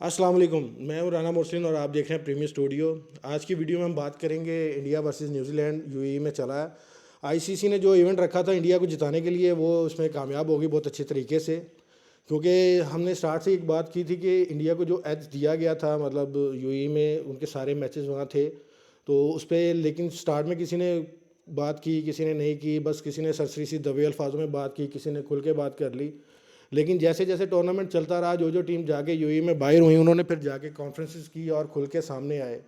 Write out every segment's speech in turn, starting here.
अस्सलाम वालेकुम। मैं हूं राना मोहसिन और आप देख रहे हैं प्रीमियर स्टूडियो। आज की वीडियो में हम बात करेंगे इंडिया वर्सेस न्यूजीलैंड यूएई में चला है। आईसीसी ने जो इवेंट रखा था इंडिया को जिताने के लिए वो उसमें कामयाब होगी बहुत अच्छे तरीके से, क्योंकि हमने स्टार्ट से एक बात की थी कि इंडिया को जो एज दिया गया था, मतलब यूएई में उनके सारे मैचेस वहाँ थे तो उस पर, लेकिन स्टार्ट में किसी ने बात की किसी ने नहीं की, बस किसी ने सरसरी सी दबे अल्फाजों में बात की, किसी ने खुल के बात कर ली। लेकिन जैसे जैसे टूर्नामेंट चलता रहा, जो जो टीम जाके यूएई में बाहर हुई उन्होंने फिर जाके कॉन्फ्रेंसेस की और खुल के सामने आए।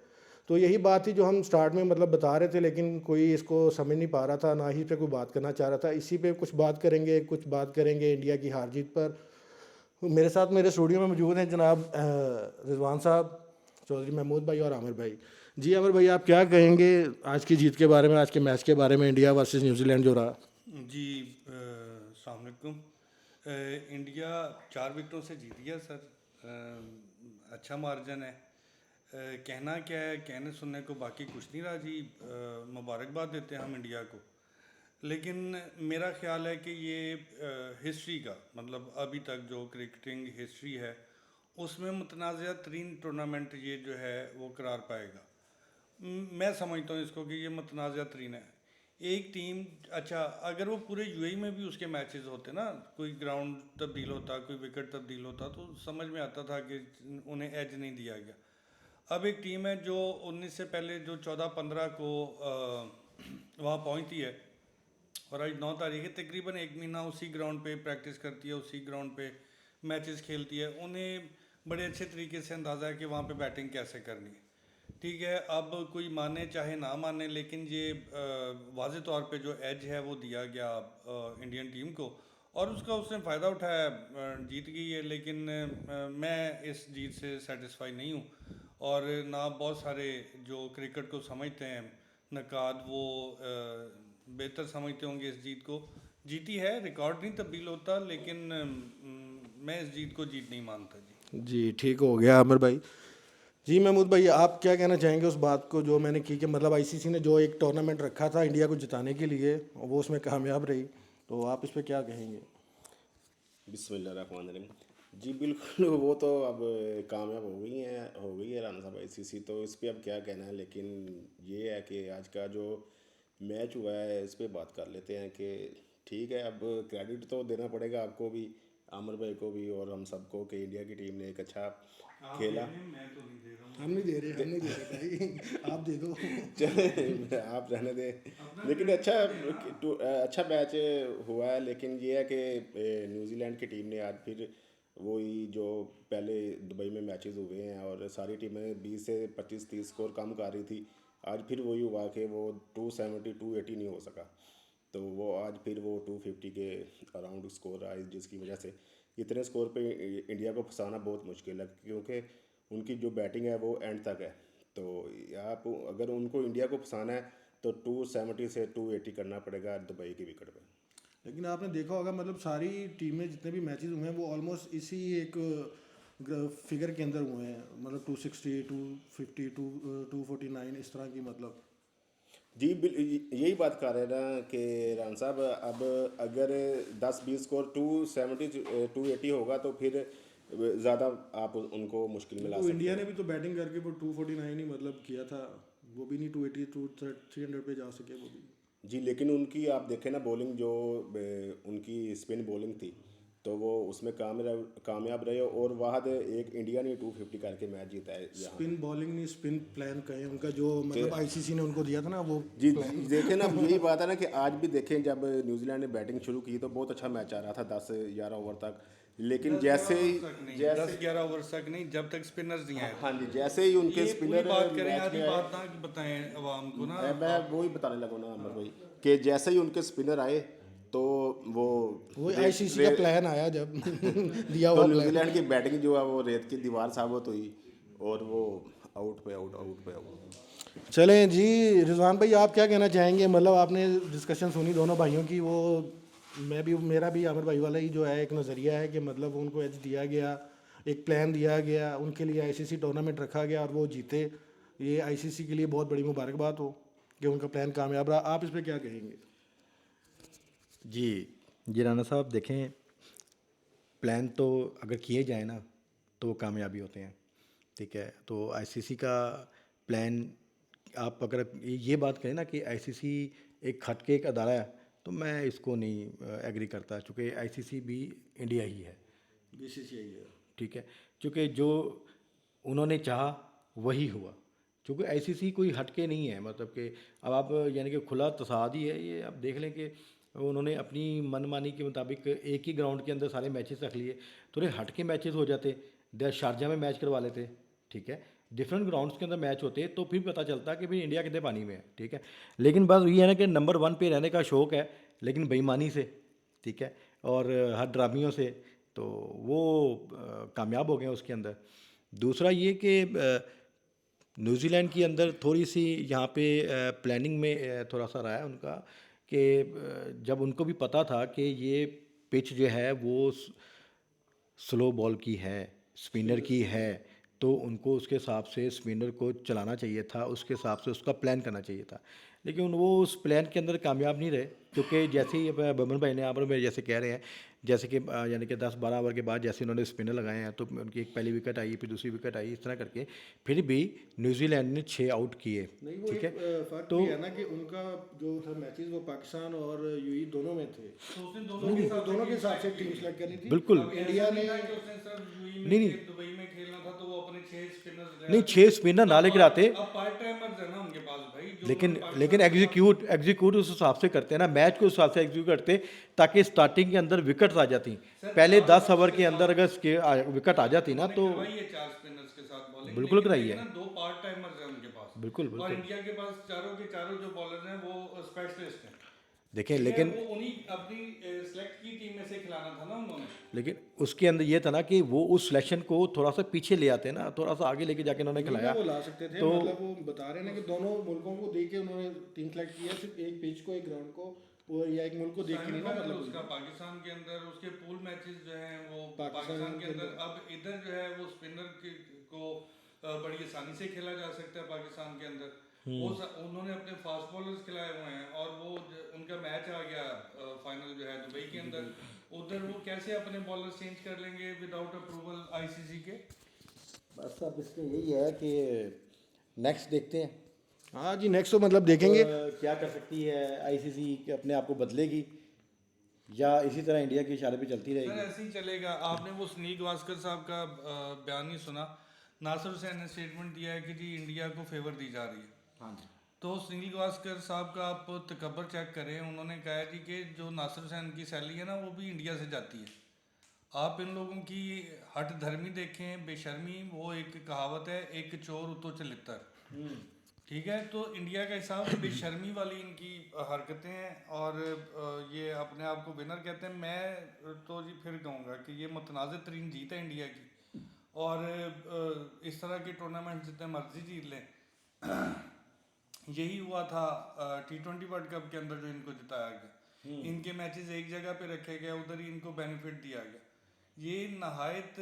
तो यही बात थी जो हम स्टार्ट में मतलब बता रहे थे, लेकिन कोई इसको समझ नहीं पा रहा था, ना ही पे कोई बात करना चाह रहा था। इसी पे कुछ बात करेंगे इंडिया की हार जीत पर। मेरे साथ मेरे स्टूडियो में मौजूद हैं जनाब रिजवान साहब, चौधरी महमूद भाई और आमिर भाई। जी आमिर भाई, आप क्या कहेंगे आज की जीत के बारे में, आज के मैच के बारे में, इंडिया वर्सेस न्यूजीलैंड जो रहा? जी अस्सलाम वालेकुम। इंडिया 4 विकेटों से जीत गया सर। अच्छा मार्जिन है। कहना क्या है, कहने सुनने को बाकी कुछ नहीं रहा जी। मुबारकबाद देते हैं हम इंडिया को। लेकिन मेरा ख्याल है कि ये हिस्ट्री का मतलब अभी तक जो क्रिकेटिंग हिस्ट्री है उसमें मुतनाज़ तरीन टूर्नामेंट ये जो है वो करार पाएगा। मैं समझता हूँ इसको कि ये मुतनाज़ तरीन है। एक टीम, अच्छा अगर वो पूरे यूएई में भी उसके मैचेस होते ना, कोई ग्राउंड तब्दील होता, कोई विकेट तब्दील होता तो समझ में आता था कि उन्हें एज नहीं दिया गया। अब एक टीम है जो 19 से पहले जो 14-15 को वहाँ पहुँचती है और आज 9 तारीख है, तकरीबन एक महीना उसी ग्राउंड पे प्रैक्टिस करती है, उसी ग्राउंड पे मैचेस खेलती है। उन्हें बड़े अच्छे तरीके से अंदाज़ा है कि वहाँ पे बैटिंग कैसे करनी है। ठीक है, अब कोई माने चाहे ना माने, लेकिन ये वाज़े तौर पे जो एज है वो दिया गया इंडियन टीम को और उसका उसने फ़ायदा उठाया, जीत गई है। लेकिन मैं इस जीत से सेटिस्फाई नहीं हूँ और ना बहुत सारे जो क्रिकेट को समझते हैं नकाद वो बेहतर समझते होंगे इस जीत को। जीती है, रिकॉर्ड नहीं तब्दील होता, लेकिन मैं इस जीत को जीत नहीं मानता जी। जी ठीक हो गया आमिर भाई। जी महमूद भाई, आप क्या कहना चाहेंगे उस बात को जो मैंने की कि मतलब आईसीसी ने जो एक टूर्नामेंट रखा था इंडिया को जिताने के लिए वो उसमें कामयाब रही, तो आप इस पे क्या कहेंगे? बिस्मिल्लाहिर्रहमानिर्रहीम। जी बिल्कुल वो तो अब कामयाब हो गई है राना साहब आईसीसी, तो इस पे अब क्या कहना है। लेकिन ये है कि आज का जो मैच हुआ है इस पे बात कर लेते हैं कि ठीक है, अब क्रेडिट तो देना पड़ेगा आपको भी, आमिर भाई को भी और हम सबको, कि इंडिया की टीम ने एक अच्छा आप दे खेला। रहे हैं, मैं तो नहीं दे रहा हूँ हम नहीं दे रहे, हम नहीं दे रहे भाई। आप दे दो। चले आप रहने दें। अपना लेकिन क्रेडिट अच्छा दें आप। अच्छा मैच हुआ है। लेकिन ये है कि न्यूजीलैंड की टीम ने आज फिर वही जो पहले दुबई में मैचेस हुए हैं और सारी टीमें 20 से 25-30 स्कोर कम कर रही थी, आज फिर वही हुआ कि वो 270 280 नहीं हो सका। तो वो आज फिर वो 250 के अराउंड स्कोर आए, जिसकी वजह से इतने स्कोर पे इंडिया को फंसाना बहुत मुश्किल है, क्योंकि उनकी जो बैटिंग है वो एंड तक है। तो आप अगर उनको इंडिया को फंसाना है तो 270 से 280 करना पड़ेगा दुबई की विकेट पे। लेकिन आपने देखा होगा मतलब सारी टीमें जितने भी मैचेस हुए हैं वो ऑलमोस्ट इसी एक फिगर के अंदर हुए हैं, मतलब 260 250 249 इस तरह की मतलब। जी यही बात कर रहे हैं ना कि रान साहब, अब अगर 10-20 स्कोर 270 280 होगा तो फिर ज़्यादा आप उनको मुश्किल में ला तो सकते इंडिया ने हैं। भी तो बैटिंग करके वो 249 ही मतलब किया था, वो भी नहीं 280 300 पे जा सके वो भी। जी लेकिन उनकी आप देखें ना बॉलिंग, जो उनकी स्पिन बॉलिंग थी, तो वो उसमें कामयाब रहे और वाहद एक इंडिया ने 250 करके मैच जीता है यहाँ स्पिन बॉलिंग नहीं, स्पिन प्लान कहें उनका, जो के। मतलब आईसीसी ने उनको दिया था ना वो जी प्लान। देखें ना, अब यही बात है ना कि आज भी देखें, जब न्यूजीलैंड ने बैटिंग शुरू की तो बहुत अच्छा मैच आ रहा था 10 से 11 ओवर तक। लेकिन दस ग्यारह जैसे ओवर ही तक नहीं, जैसे 10-11 ओवर तक नहीं, जब तक स्पिनर्स नहीं आए हाँ थे। जी, जैसे ही उनके ये पूरी स्पिनर बात करें, मैच आधी में आए, बात ना बताएं अवाम को ना मैं आप। वही बताने लगा ना अमर भाई, कि जैसे ही उनके स्पिनर आए तो वो वो रेत आईसीसी रे, का प्लान आया जब दिया तो हुआ प्लान। न्यूजीलैंड की बैटिंग जो है वो रेत की दीवार साबित हुई और वो आउट पे आउट, आउट पे आउट। चलें जी, रिजवान भाई आप क्या कहना चाहेंगे? मतलब आपने डिस्कशन सुनी दोनों भाइयों की, वो मैं भी, मेरा भी आमिर भाई वाला ही जो है एक नज़रिया है कि मतलब उनको एज दिया गया, एक प्लान दिया गया, उनके लिए आईसीसी टूर्नामेंट रखा गया और वो जीते। ये आईसीसी के लिए बहुत बड़ी मुबारकबाद हो कि उनका प्लान कामयाब रहा। आप इस पर क्या कहेंगे? जी जी राना साहब, देखें, प्लान तो अगर किए जाए ना तो वो कामयाबी होते हैं। ठीक है। तो आईसीसी का प्लान, आप अगर ये बात करें ना कि आईसीसी एक हटके एक अदारा है, तो मैं इसको नहीं एग्री करता, चूँकि आईसीसी भी इंडिया ही है, बीसीसीआई है। ठीक है। क्योंकि जो उन्होंने चाहा वही हुआ, क्योंकि आईसीसी कोई हटके नहीं है, मतलब कि अब आप यानी कि खुला तसाद ही है ये। आप देख लें कि उन्होंने अपनी मनमानी के मुताबिक एक ही ग्राउंड के अंदर सारे मैचेस रख लिए। थोड़े हटके मैचेस हो जाते, शारजा में मैच करवा लेते, ठीक है, डिफरेंट ग्राउंड्स के अंदर मैच होते, तो फिर पता चलता कि भाई इंडिया कितने पानी में है, ठीक है। लेकिन बस ये है ना कि नंबर 1 पे रहने का शौक़ है, लेकिन बेईमानी से, ठीक है, और हर ड्रामियों से, तो वो कामयाब हो गए उसके अंदर। दूसरा ये कि न्यूजीलैंड के अंदर थोड़ी सी यहाँ पे प्लानिंग में थोड़ा सा रहा है उनका कि जब उनको भी पता था कि ये पिच जो है वो स्लो बॉल की है, स्पिनर की है, तो उनको उसके हिसाब से स्पिनर को चलाना चाहिए था, उसके हिसाब से उसका प्लान करना चाहिए था। लेकिन वो उस प्लान के अंदर कामयाब नहीं रहे, क्योंकि जैसे ही बमन भाई ने आप जैसे कह रहे हैं, जैसे कि यानी कि 10-12 ओवर के बाद जैसे उन्होंने स्पिनर लगाए हैं, तो उनकी एक पहली विकेट आई, फिर दूसरी विकेट आई, इस तरह करके फिर भी न्यूजीलैंड ने 6 आउट किए, नहीं, वो ठीक एक है। फर्क तो भी है ना कि उनका जो था मैचेस वो पाकिस्तान और यूएई दोनों में थे, तो उसने तो दोनों दोनों के हिसाब के हिसाब से select टीम की। सेलेक्ट करनी थी। बिल्कुल। अब इंडिया ऐसा ने नहीं था कि उसने सिर्फ यूएई में नहीं, खेल- दुबई में खेलना था तो वो अपने 6 स्पिनर्स नहीं 6 स्पिनर ना लेकर आते, अब पार्ट टाइमर्स है ना उनके पास भाई, जो लेकिन उन्होंने पाकिस्तान लेकिन के साथ- एग्जीक्यूट उस हिसाब से करते हैं ना, मैच को उस हिसाब से एग्जीक्यूट करते, ताकि स्टार्टिंग के अंदर विकेट आ जाती। पहले 10 ओवर के अंदर अगर विकेट आ जाती ना, तो करवाई है 4 स्पिनर्स के साथ बॉलिंग, बिल्कुल लेकिन कराई ये है। ना 2 पार्ट टाइमर्स हैं उनके पास, बिल्कुल और बिल्कुल। इंडिया के पास चारों के चारों जो बॉलर हैं वो स्पेशलिस्ट हैं। देखें, ठीक है, लेकिन वो उन्हीं अपनी सेलेक्ट की टीम में से खिलाना था ना उन्होंने। लेकिन उसके अंदर ये था ना कि वो उस सिलेक्शन को थोड़ा सा पीछे ले आते ना, थोड़ा सा आगे लेके जाके उन्होंने नहीं खिलाया, ना, वो ला सकते थे, तो मतलब वो बता रहे हैं ना कि दोनों मुल्कों को देख के उन्होंने टीम सेलेक्ट किया, सिर्फ एक पिच को, एक ग्राउंड को, वो या एक मुल्क को देख के नहीं ना, मतलब उसका पाकिस्तान के अंदर उसके पूल मैचेस जो हैं वो पाकिस्तान पाकिस्तान के के अंदर, अब इधर जो है वो स्पिनर को बड़ी आसानी से खेला जा सकता है पाकिस्तान के अंदर। वो उन्होंने अपने फास्ट बॉलर्स खिलाए हुए हैं, और वो उनका मैच आ गया फाइनल जो है दुबई के अंदर, उधर वो कैसे अपने बॉलर चेंज कर लेंगे विदाउट अप्रूवल आईसीसी के। बस अब इसमें यही है कि नेक्स्ट देखते हैं। हाँ जी, नेक्स्ट तो मतलब देखेंगे क्या कर सकती है आईसीसी, अपने आप को बदलेगी या इसी तरह इंडिया के इशारे पे चलती सर रहेगी। ऐसे ही चलेगा। आपने वो सुनील गावस्कर साहब का बयान नहीं सुना? नासिर हुसैन ने स्टेटमेंट दिया है कि जी इंडिया को फेवर दी जा रही है। हाँ जी। तो सुनील गावस्कर साहब का आप तकबर चेक करें, उन्होंने कहा है जी कि जो नासिर हुसैन की सैलरी है ना वो भी इंडिया से जाती है। आप इन लोगों की हट धर्मी देखें, बेशर्मी, वो एक कहावत है, एक चोर उतो चलितर, ठीक है। तो इंडिया का हिसाब बेशर्मी वाली इनकी हरकतें हैं, और ये अपने आप को विनर कहते हैं। मैं तो जी फिर कहूँगा कि ये मुतनाज़ तरीन जीत है इंडिया की, और इस तरह के टूर्नामेंट जितने मर्जी जीत लें। यही हुआ था T20 वर्ल्ड कप के अंदर जो इनको जिताया गया, इनके मैचेस एक जगह पे रखे गए, उधर ही इनको बेनिफिट दिया गया। ये नहायत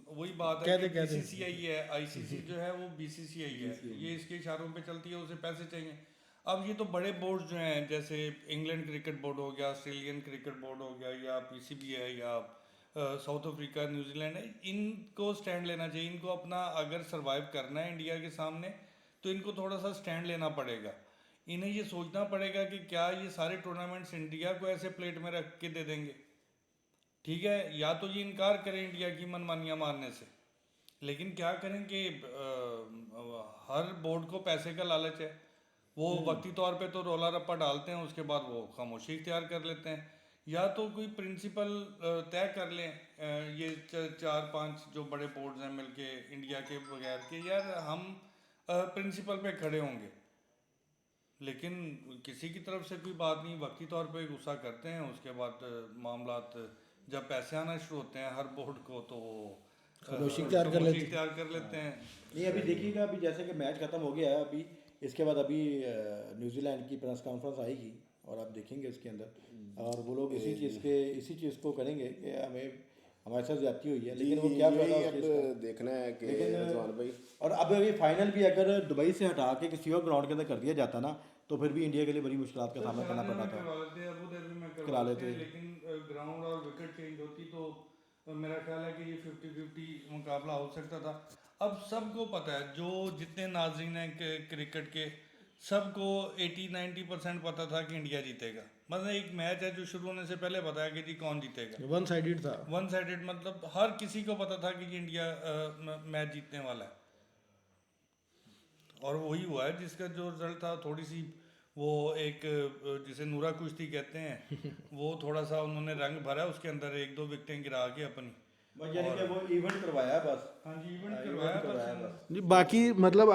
वही बात है कि बीसीसीआई है, आईसीसी जो है वो बीसीसीआई है, ये इसके इशारों पे चलती है, उसे पैसे चाहिए। अब ये तो बड़े बोर्ड जो हैं, जैसे इंग्लैंड क्रिकेट बोर्ड हो गया, ऑस्ट्रेलियन क्रिकेट बोर्ड हो गया, या पीसीबी है, या साउथ अफ्रीका, न्यूजीलैंड है, इनको स्टैंड लेना चाहिए। इनको अपना अगर सर्वाइव करना है इंडिया के सामने, तो इनको थोड़ा सा स्टैंड लेना पड़ेगा। इन्हें ये सोचना पड़ेगा कि क्या ये सारे टूर्नामेंट्स इंडिया को ऐसे प्लेट में रख के दे देंगे, ठीक है, या तो ये इनकार करें इंडिया की मनमानियाँ मारने से। लेकिन क्या करें कि हर बोर्ड को पैसे का लालच है, वो वक्ती तौर पे तो रोला रप्पा डालते हैं, उसके बाद वो खामोशी इख्तियार कर लेते हैं। या तो कोई प्रिंसिपल तय कर लें ये 4-5 जो बड़े बोर्ड्स हैं मिलके इंडिया के बगैर, कि यार हम प्रिंसिपल पे खड़े होंगे। लेकिन किसी की तरफ से कोई बात नहीं, वक्ती तौर पे गुस्सा करते हैं, उसके बाद मामलात जब पैसे आना शुरू होते हैं हर बोर्ड को, तो खामोशी इख्तियार कर लेते हैं। नहीं, अभी देखिएगा, अभी जैसे कि मैच खत्म हो गया है, अभी इसके बाद अभी न्यूजीलैंड की प्रेस कॉन्फ्रेंस आएगी, और आप देखेंगे उसके अंदर, और वो लोग इसी चीज़ को करेंगे कि हमारे साथ ज्यादती हुई है, लेकिन वो क्या फायदा उस चीज़ का? देखना है कि रिजवान भाई, और अब अभी फाइनल भी अगर दुबई से हटा के किसी और ग्राउंड के अंदर कर दिया जाता ना, तो फिर भी इंडिया के लिए बड़ी मुश्किलात का सामना करना पड़ता था। अबू धाबी में करा लेते। लेकिन ग्राउंड और विकेट चेंज होती तो और मेरा ख्याल है कि ये 50-50 मुकाबला हो सकता था। अब सबको पता है, जो जितने नाज़रीन हैं क्रिकेट के, सबको 80-90% पता था कि इंडिया जीतेगा। मतलब एक मैच है जो शुरू होने से पहले पता है कि जी कौन जीतेगा। वन साइडेड था। वन साइडेड मतलब हर किसी को पता था कि इंडिया मैच जीतने वाला है, और वही हुआ है जिसका जो रिजल्ट था। थोड़ी सी वो एक जिसे नूरा कुश्ती कहते हैं वो थोड़ा सा उन्होंने रंग भरा उसके अंदर, एक दो विकेटें गिरा के अपनी। यानी कि वो इवेंट करवाया बस। हाँ जी, इवेंट करवाया बस। जी बाकी मतलब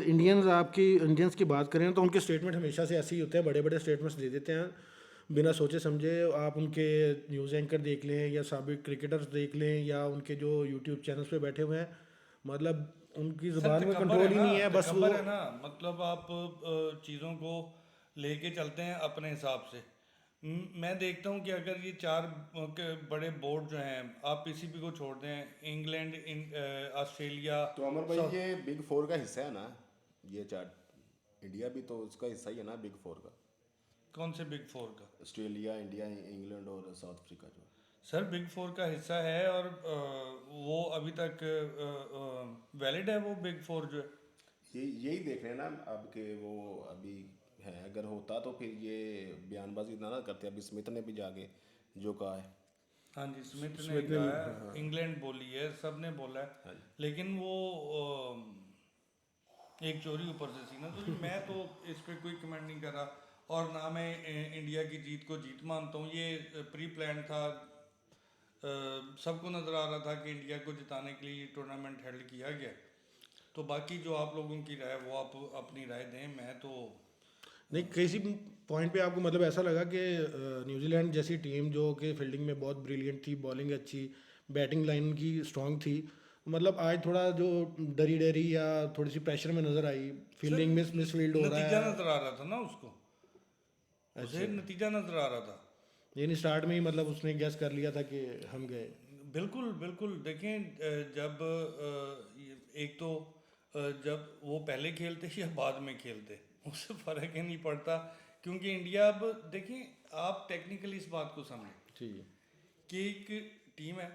इंडियंस आपकी इंडियंस की बात करें तो उनके स्टेटमेंट हमेशा से ऐसे ही होते हैं, बड़े बड़े स्टेटमेंट्स दे देते हैं बिना सोचे समझे। आप उनके न्यूज़ एंकर देख लें या साबिक क्रिकेटर्स देख लें या उनके जो यूट्यूब चैनल्स पे बैठे हुए हैं, मतलब उनकी ज़ुबान में कंट्रोल ही नहीं है। बस वो तकब्बर है ना, मतलब आप चीज़ों को लेके चलते हैं अपने हिसाब से। मैं देखता हूँ कि अगर ये चार बड़े बोर्ड जो हैं, आप पीसीबी को छोड़ दें, इंग्लैंड, ऑस्ट्रेलिया, तो अमर भाई ये बिग फोर का हिस्सा है ना, ये चार्ट इंडिया भी तो उसका हिस्सा ही है ना बिग फोर का। कौन से बिग फोर का? ऑस्ट्रेलिया, इंडिया, इंग्लैंड और साउथ अफ्रीका जो। सर बिग फोर का हिस्सा है, और वो अभी तक वैलिड है वो बिग फोर जो है। यही देख रहे हैं ना अब के वो अभी है। अगर होता तो फिर ये बयानबाजी ना करते। अभी स्मिथ ने भी जाके जो कहा है। हाँ जी, स्मिथ ने कहा है, इंग्लैंड बोली है, सब ने बोला है, लेकिन वो एक चोरी ऊपर से सी ना। तो जी मैं तो इस पे कोई कमेंट नहीं कर रहा, और ना मैं इंडिया की जीत को जीत मानता हूँ। ये प्री प्लान था, सबको नज़र आ रहा था कि इंडिया को जिताने के लिए टूर्नामेंट हेल्ड किया गया। तो बाकी जो आप लोगों की राय, वो आप अपनी राय दें। मैं तो नहीं, किसी पॉइंट पे आपको मतलब ऐसा लगा कि न्यूजीलैंड जैसी टीम जो कि फील्डिंग में बहुत ब्रिलियंट थी, बॉलिंग अच्छी, बैटिंग लाइन की स्ट्रांग थी, मतलब आज थोड़ा जो डरी डरी या थोड़ी सी प्रेशर में नज़र आई, फील्डिंग मिस फील्ड हो रहा नतीजा है। नज़र आ रहा था ना उसको, उसे नतीजा नज़र आ रहा था। यानी स्टार्ट में ही मतलब उसने गैस कर लिया था कि हम गए। बिल्कुल बिल्कुल। देखें, जब एक तो जब वो पहले खेलते या बाद में खेलते, उससे फ़र्क ही नहीं पड़ता, क्योंकि इंडिया, अब देखें आप टेक्निकली इस बात को समझें ठीक है। कि एक टीम है,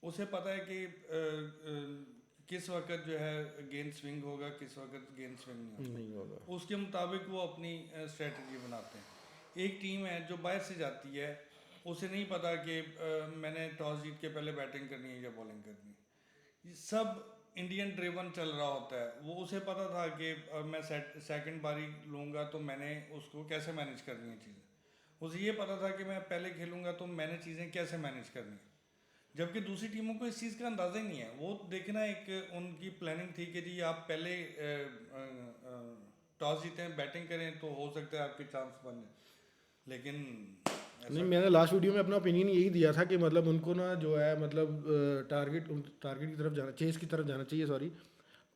उसे पता है कि किस वक्त जो है गेंद स्विंग होगा, किस वक्त गेंद स्विंग नहीं होगा, नहीं होगा। उसके मुताबिक वो अपनी स्ट्रेटजी बनाते हैं। एक टीम है जो बाहर से जाती है, उसे नहीं पता कि मैंने टॉस जीत के पहले बैटिंग करनी है या बॉलिंग करनी है। ये सब इंडियन ड्रिवन चल रहा होता है। वो उसे पता था कि मैं सेकंड बारी लूँगा तो मैंने उसको कैसे मैनेज करनी है चीज़ें। उसे ये पता था कि मैं पहले खेलूँगा तो मैंने चीज़ें कैसे मैनेज करनी है। जबकि दूसरी टीमों को इस चीज़ का अंदाज़ा ही नहीं है। वो देखना, एक उनकी प्लानिंग थी कि जी आप पहले टॉस जीतें, बैटिंग करें, तो हो सकता है आपके चांस बन जाए, लेकिन नहीं, मैंने लास्ट वीडियो में अपना ओपिनियन यही दिया था कि मतलब उनको ना जो है मतलब टारगेट टारगेट की तरफ जाना, चेस की तरफ जाना चाहिए, सॉरी,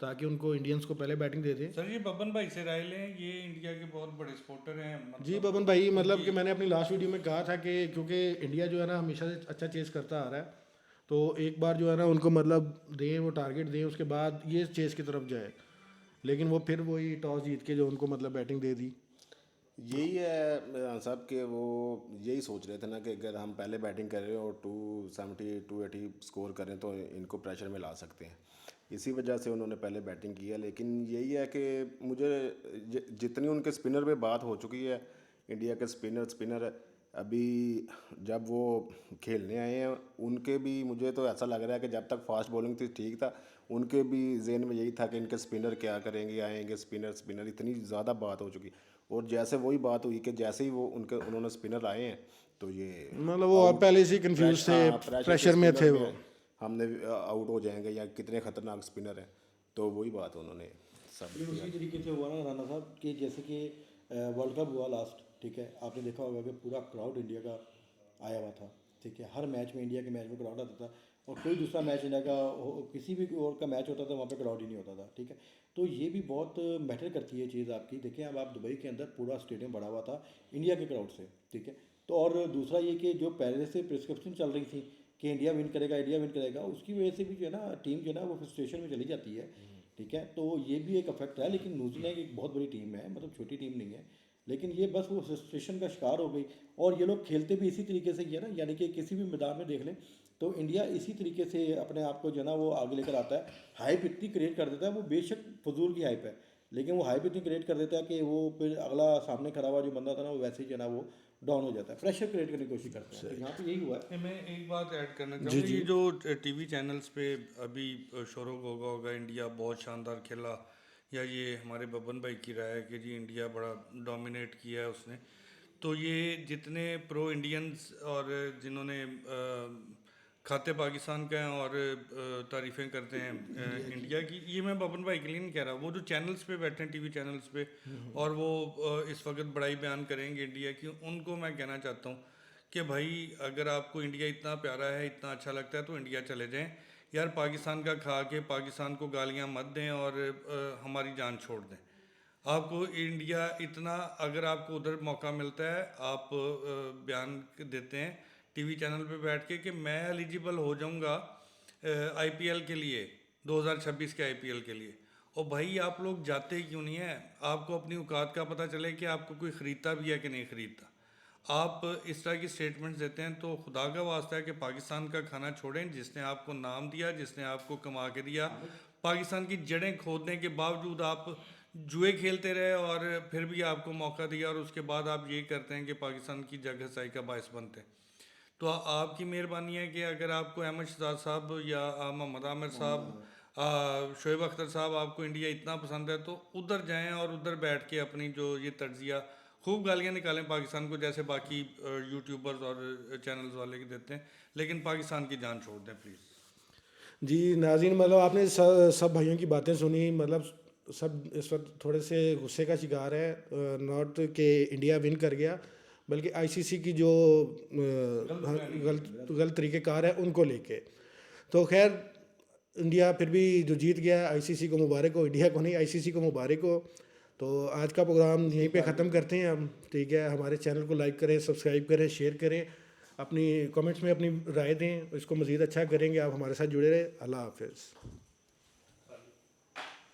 ताकि उनको इंडियंस को पहले बैटिंग दे दें। सर ये बबन भाई से राय लें, ये इंडिया के बहुत बड़े स्पोर्टर हैं। जी मतलब पवन भाई, मतलब कि मैंने अपनी लास्ट वीडियो में कहा था कि क्योंकि इंडिया जो है ना हमेशा से अच्छा चेस करता आ रहा है, तो एक बार जो है ना उनको मतलब दें, वो टारगेट दें, उसके बाद ये चेस की तरफ जाए। लेकिन वो फिर वही टॉस जीत के जो उनको मतलब बैटिंग दे दी। यही है सब के वो यही सोच रहे थे ना कि अगर हम पहले बैटिंग कर रहे हैं और 270 280 स्कोर करें तो इनको प्रेशर में ला सकते हैं। इसी वजह से उन्होंने पहले बैटिंग की है। लेकिन यही है कि मुझे जितनी उनके स्पिनर पे बात हो चुकी है, इंडिया के स्पिनर अभी जब वो खेलने आए हैं उनके भी, मुझे तो ऐसा लग रहा है कि जब तक फास्ट बॉलिंग थी ठीक था, उनके भी जेहन में यही था कि इनके स्पिनर क्या करेंगे, आएंगे स्पिनर इतनी ज़्यादा बात हो चुकी। और जैसे वही बात हुई कि जैसे ही वो उन्होंने स्पिनर आए हैं तो ये मतलब वो पहले से कंफ्यूज थे, प्रेशर में थे वो। हमने आउट हो जाएंगे या कितने खतरनाक स्पिनर हैं, तो वही बात उन्होंने सब ये उसी तरीके से हुआ ना राणा साहब, कि जैसे कि वर्ल्ड कप हुआ लास्ट, ठीक है, आपने देखा होगा कि पूरा क्राउड इंडिया का आया हुआ था, ठीक है, हर मैच में इंडिया के मैच में क्राउड आता था, और कोई दूसरा मैच इंडिया का किसी भी और का मैच होता था वहाँ पे क्राउड ही नहीं होता था, ठीक है। तो ये भी बहुत मैटर करती है चीज़ आपकी। देखिए अब आप दुबई के अंदर पूरा स्टेडियम भरा हुआ था इंडिया के क्राउड से, ठीक है। तो और दूसरा ये कि जो पहले से प्रिस्क्रिप्शन चल रही थी कि इंडिया विन करेगा, इंडिया विन करेगा, उसकी वजह से भी जो है ना टीम जो है ना वो फ्रस्ट्रेशन में चली जाती है, ठीक है। तो ये भी एक अफेक्ट है। लेकिन न्यूजीलैंड एक बहुत बड़ी टीम है, मतलब छोटी टीम नहीं है, लेकिन ये बस वो फ्रस्ट्रेशन का शिकार हो गई। और ये लोग खेलते भी इसी तरीके से ही है ना, यानी कि किसी भी मैदान में देख लें तो इंडिया इसी तरीके से अपने आप को जो है ना वो आगे लेकर आता है। हाइप इतनी क्रिएट कर देता है, वो बेशक फजूल की हाइप है, लेकिन वो हाइप इतनी क्रिएट कर देता है कि वो फिर अगला सामने खड़ा हुआ जो बंदा था ना वो वैसे ही जो है ना वो डाउन हो जाता है, प्रेशर क्रिएट करने की कोशिश करता है। तो यहाँ पे यही हुआ है। मैं एक बात ऐड करना चाहूँगा, ये जो टीवी चैनल्स पे अभी शोर होगा इंडिया बहुत शानदार खेला, या ये हमारे बबन भाई की राय है कि जी इंडिया बड़ा डोमिनेट किया है उसने, तो ये जितने प्रो इंडियंस और जिन्होंने खाते पाकिस्तान का हैं और तारीफ़ें करते हैं इंडिया की, ये मैं बबन भाई के लिए नहीं कह रहा, वो जो चैनल्स पे बैठे हैं टीवी चैनल्स पे और वो इस वक्त बड़ाई बयान करेंगे इंडिया की, उनको मैं कहना चाहता हूँ कि भाई अगर आपको इंडिया इतना प्यारा है, इतना अच्छा लगता है तो इंडिया चले जाएं यार, पाकिस्तान का खा के पाकिस्तान को गालियाँ मत दें और हमारी जान छोड़ दें। आपको इंडिया इतना, अगर आपको उधर मौका मिलता है, आप बयान देते हैं टीवी चैनल पे बैठ के कि मैं एलिजिबल हो जाऊंगा आईपीएल के लिए, 2026 के आईपीएल के लिए, और भाई आप लोग जाते ही क्यों नहीं है? आपको अपनी औकात का पता चले कि आपको कोई ख़रीदता भी है कि नहीं ख़रीदता। आप इस तरह की स्टेटमेंट्स देते हैं तो खुदा का वास्ता है कि पाकिस्तान का खाना छोड़ें, जिसने आपको नाम दिया, जिसने आपको कमा के दिया। पाकिस्तान की जड़ें खोदने के बावजूद आप जुए खेलते रहे और फिर भी आपको मौका दिया, और उसके बाद आप ये करते हैं कि पाकिस्तान की जग हसाई का बायस बनते हैं। तो आपकी मेहरबानी है कि अगर आपको अहमद शहजाद साहब या मोहम्मद आमिर साहब, शोएब अख्तर साहब, आपको इंडिया इतना पसंद है तो उधर जाएं और उधर बैठ के अपनी जो ये तज्जिया खूब गालियाँ निकालें पाकिस्तान को, जैसे बाकी यूट्यूबर्स और चैनल्स वाले के देते हैं, लेकिन पाकिस्तान की जान छोड़ दें प्लीज़। जी नाज़रीन, मतलब आपने सब भाइयों की बातें सुनी, मतलब सब इस वक्त थोड़े से गुस्से का शिकार है, नॉट कि इंडिया विन कर गया, बल्कि आईसीसी की जो गलत तरीक़ेकार है उनको लेके। तो खैर इंडिया फिर भी जो जीत गया, आईसीसी को मुबारक हो, इंडिया को नहीं आईसीसी को मुबारक हो। तो आज का प्रोग्राम यहीं पे ख़त्म करते हैं हम, ठीक है। हमारे चैनल को लाइक करें, सब्सक्राइब करें, शेयर करें, अपनी कमेंट्स में अपनी राय दें, इसको मज़ीद अच्छा करेंगे। आप हमारे साथ जुड़े रहे। अल्लाह हाफ़िज़।